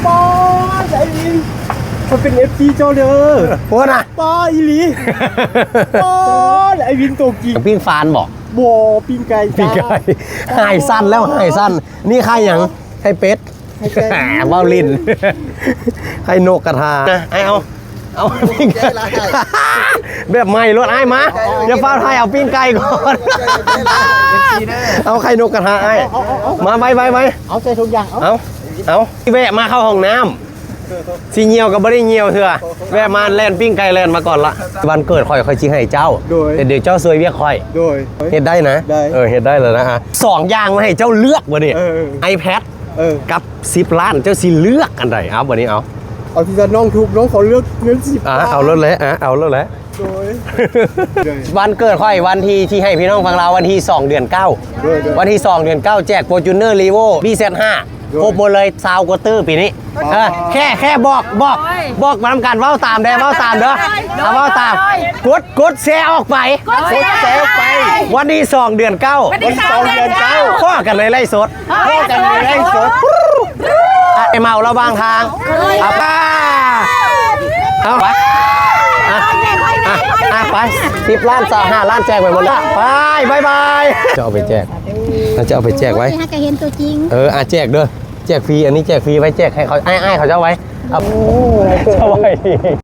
ป้าไอ้ลิงมันเป็น FG เจ้าเด้อ โอ้น่ะ ป้าอีหลีป้าไอ้วินโตกิ ปิ้งฟานบอก บ่ปิ้งไก่ ปิ้งไก่หายสั้นแล้วหายสั้นนี่ใครหยังใครเป็ดว้าวลินใครนกกระทาเอาปิ้งไก่แบบใหม่รถไอ้มาอย่าฟ้าไทยเอาปิ้งไก่ก่อนเอาไข่นกกระทาไอ้มาไปเอาใส่ทุกอย่างเอาแวะมาเข้าห้องน้ำสีเงียวกับบ่ได้เงียวเถอะแวะมาแล่นปิ้งไก่แล่นมาก่อนละวันเกิดข่อยจิให้เจ้าเดี๋ยวเจ้าซวยเวียกข่อยโดยเฮ็ดได้นะเฮ็ดได้เลยนะฮะ2อย่างมาให้เจ้าเลือกบ่ดิ iPad กับ10 ล้านเจ้าสิเลือกอันใดเอาบ่นี้เอาที่จะน้องทุกน้องขอเลือกเงิน10เอารถเลยเอารถเลยโดยวันเกิดข่อยวันที่ให้พี่น้องฟังเราวันที่2 เดือน 9วันที่2 เดือน 9แจก Fortuner Revo BZ5 ครบหมดเลย20 กว่าตื้อปีนี้แค่บอกมาทำการเว้าตามได้เว้าตามเด้อเอาเว้าตามกดแชร์ออกไปวันที่2 เดือน 9วันที่2 เดือน 9ข้อกันเลยไล่สดไอเมาระวางทางเอาไปไป10 ล้าน25 ล้านแจกไปหมดแล้วไปบายจะเอาไปแจกจะเอาไปแจกไว้ให้เห็นตัวจริงแจกเด้อแจกฟรีอันนี้แจกฟรีไว้แจกให้เขาไอ้เขาจะเอาไว้เอาไว้